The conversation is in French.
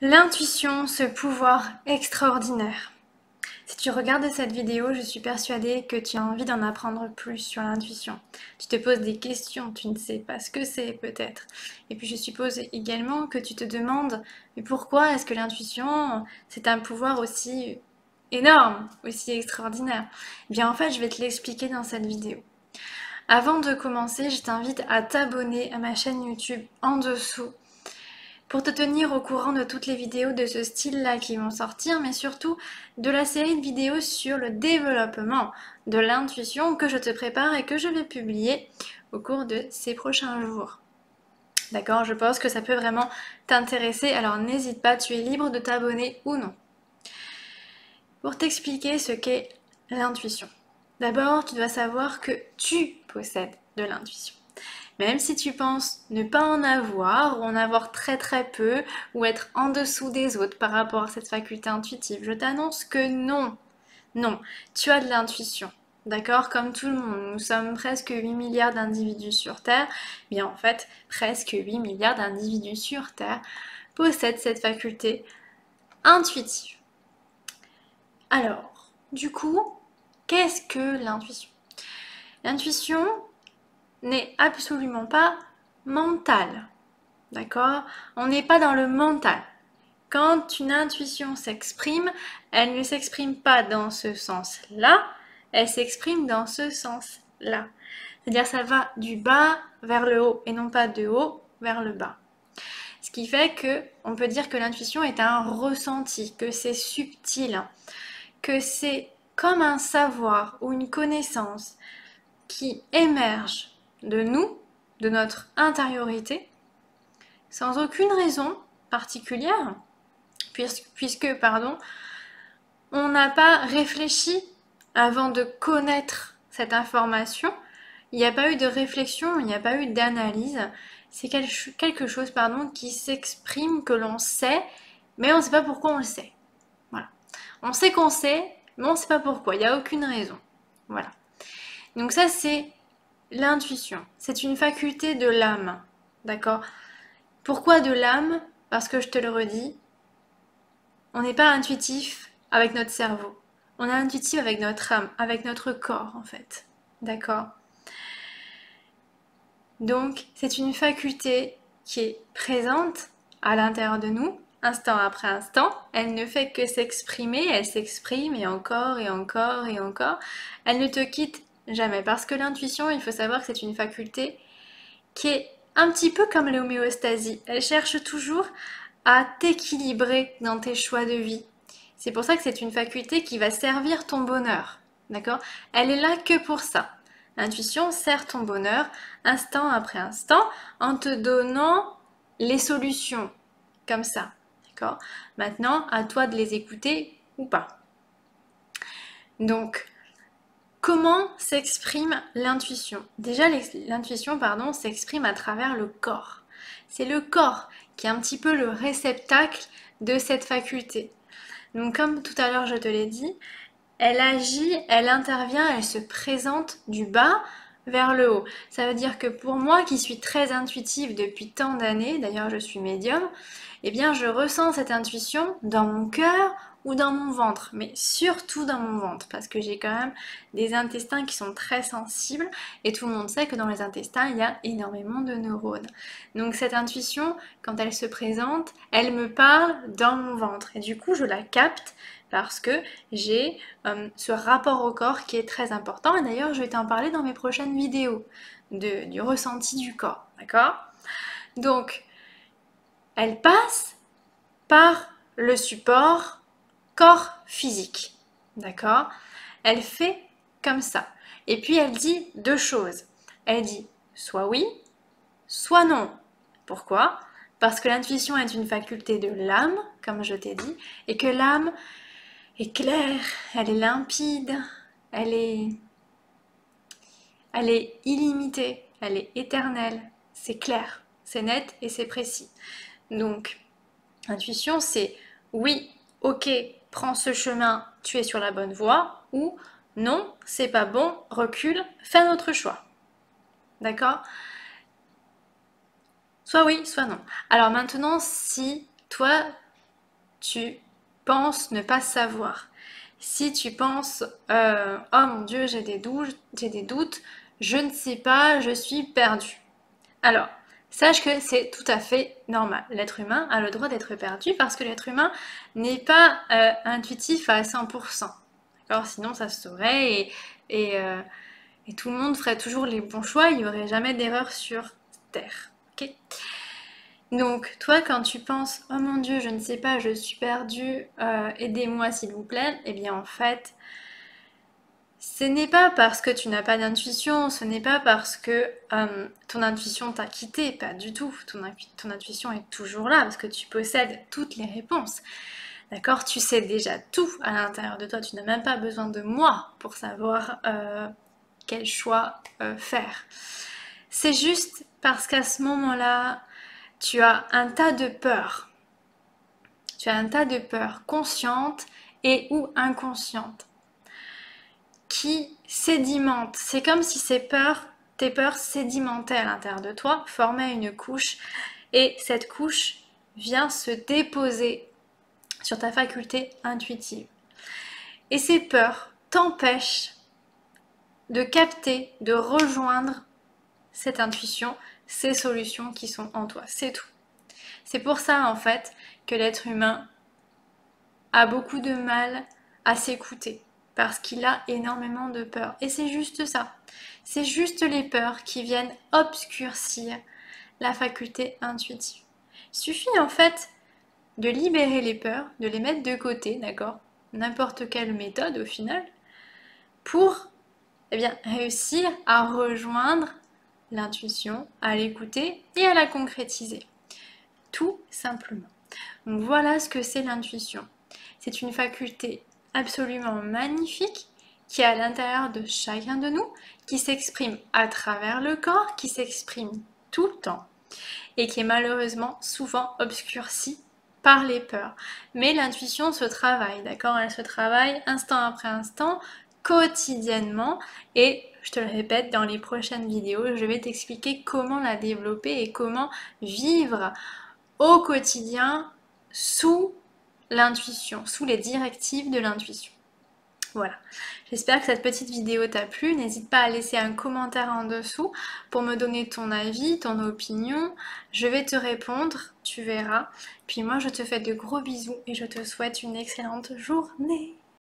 L'intuition, ce pouvoir extraordinaire. Si tu regardes cette vidéo, je suis persuadée que tu as envie d'en apprendre plus sur l'intuition. Tu te poses des questions, tu ne sais pas ce que c'est peut-être. Et puis je suppose également que tu te demandes, mais pourquoi est-ce que l'intuition, c'est un pouvoir aussi énorme, aussi extraordinaire? Eh bien en fait, je vais te l'expliquer dans cette vidéo. Avant de commencer, je t'invite à t'abonner à ma chaîne YouTube en dessous pour te tenir au courant de toutes les vidéos de ce style-là qui vont sortir, mais surtout de la série de vidéos sur le développement de l'intuition que je te prépare et que je vais publier au cours de ces prochains jours. D'accord? Je pense que ça peut vraiment t'intéresser, alors n'hésite pas, tu es libre de t'abonner ou non. Pour t'expliquer ce qu'est l'intuition. D'abord, tu dois savoir que tu possèdes de l'intuition. Même si tu penses ne pas en avoir, ou en avoir très très peu, ou être en dessous des autres par rapport à cette faculté intuitive, je t'annonce que non. Non, tu as de l'intuition. D'accord? Comme tout le monde, nous sommes presque 8 milliards d'individus sur Terre. Bien en fait, presque 8 milliards d'individus sur Terre possèdent cette faculté intuitive. Alors, du coup, qu'est-ce que l'intuition? L'intuition n'est absolument pas mentale. D'accord? On n'est pas dans le mental. Quand une intuition s'exprime, elle ne s'exprime pas dans ce sens-là, elle s'exprime dans ce sens-là. C'est-à-dire ça va du bas vers le haut et non pas de haut vers le bas. Ce qui fait que on peut dire que l'intuition est un ressenti, que c'est subtil, que c'est comme un savoir ou une connaissance qui émerge de nous, de notre intériorité, sans aucune raison particulière, puisque on n'a pas réfléchi avant de connaître cette information, il n'y a pas eu de réflexion, il n'y a pas eu d'analyse, c'est quelque chose qui s'exprime, que l'on sait, mais on ne sait pas pourquoi on le sait. Voilà. On sait qu'on sait, mais on ne sait pas pourquoi, il n'y a aucune raison. Voilà. Donc ça, c'est l'intuition. C'est une faculté de l'âme. D'accord? Pourquoi de l'âme? Parce que je te le redis, on n'est pas intuitif avec notre cerveau. On est intuitif avec notre âme, avec notre corps en fait. D'accord? Donc c'est une faculté qui est présente à l'intérieur de nous, instant après instant. Elle ne fait que s'exprimer, elle s'exprime et encore et encore et encore. Elle ne te quitte jamais. Parce que l'intuition, il faut savoir que c'est une faculté qui est un petit peu comme l'homéostasie. Elle cherche toujours à t'équilibrer dans tes choix de vie. C'est pour ça que c'est une faculté qui va servir ton bonheur. D'accord? Elle est là que pour ça. L'intuition sert ton bonheur instant après instant en te donnant les solutions comme ça. D'accord? Maintenant, à toi de les écouter ou pas. Donc, comment s'exprime l'intuition? Déjà, l'intuition, s'exprime à travers le corps. C'est le corps qui est un petit peu le réceptacle de cette faculté. Donc, comme tout à l'heure je te l'ai dit, elle agit, elle intervient, elle se présente du bas vers le haut. Ça veut dire que pour moi qui suis très intuitive depuis tant d'années, d'ailleurs je suis médium, eh bien je ressens cette intuition dans mon cœur ou dans mon ventre, mais surtout dans mon ventre, parce que j'ai quand même des intestins qui sont très sensibles, et tout le monde sait que dans les intestins, il y a énormément de neurones. Donc cette intuition, quand elle se présente, elle me parle dans mon ventre, et du coup je la capte, parce que j'ai ce rapport au corps qui est très important. Et d'ailleurs, je vais t'en parler dans mes prochaines vidéos du ressenti du corps. D'accord? Donc, elle passe par le support corps physique. D'accord? Elle fait comme ça. Et puis, elle dit deux choses. Elle dit soit oui, soit non. Pourquoi? Parce que l'intuition est une faculté de l'âme, comme je t'ai dit, et que l'âme est claire, elle est limpide, elle est, elle est illimitée, elle est éternelle. C'est clair, c'est net et c'est précis. Donc, intuition, c'est oui, ok, prends ce chemin, tu es sur la bonne voie, ou non, c'est pas bon, recule, fais un autre choix. D'accord? Soit oui, soit non. Alors maintenant, si toi, tu penses ne pas savoir, si tu penses oh mon Dieu, j'ai des doutes, je ne sais pas, je suis perdu. Alors, sache que c'est tout à fait normal. L'être humain a le droit d'être perdu parce que l'être humain n'est pas intuitif à 100%. Alors, sinon, ça se saurait et tout le monde ferait toujours les bons choix, il n'y aurait jamais d'erreur sur Terre. Okay. Donc, toi, quand tu penses « Oh mon Dieu, je ne sais pas, je suis perdu, aidez-moi s'il vous plaît », eh bien en fait, ce n'est pas parce que tu n'as pas d'intuition, ce n'est pas parce que ton intuition t'a quitté, pas du tout. Ton intuition est toujours là parce que tu possèdes toutes les réponses. D'accord? Tu sais déjà tout à l'intérieur de toi, tu n'as même pas besoin de moi pour savoir quel choix faire. C'est juste parce qu'à ce moment-là, tu as un tas de peurs. Tu as un tas de peurs conscientes et ou inconscientes qui sédimentent. C'est comme si tes peurs sédimentaient à l'intérieur de toi, formaient une couche et cette couche vient se déposer sur ta faculté intuitive. Et ces peurs t'empêchent de capter, de rejoindre cette intuition, ces solutions qui sont en toi. C'est tout. C'est pour ça en fait que l'être humain a beaucoup de mal à s'écouter parce qu'il a énormément de peur. Et c'est juste ça. C'est juste les peurs qui viennent obscurcir la faculté intuitive. Il suffit en fait de libérer les peurs, de les mettre de côté, d'accord? N'importe quelle méthode au final, pour réussir à rejoindre l'intuition, à l'écouter et à la concrétiser. Tout simplement. Donc voilà ce que c'est l'intuition. C'est une faculté absolument magnifique qui est à l'intérieur de chacun de nous, qui s'exprime à travers le corps, qui s'exprime tout le temps et qui est malheureusement souvent obscurcie par les peurs. Mais l'intuition se travaille, d'accord? Elle se travaille instant après instant, quotidiennement et je te le répète, dans les prochaines vidéos, je vais t'expliquer comment la développer et comment vivre au quotidien sous l'intuition, sous les directives de l'intuition. Voilà, j'espère que cette petite vidéo t'a plu. N'hésite pas à laisser un commentaire en dessous pour me donner ton avis, ton opinion. Je vais te répondre, tu verras. Puis moi, je te fais de gros bisous et je te souhaite une excellente journée.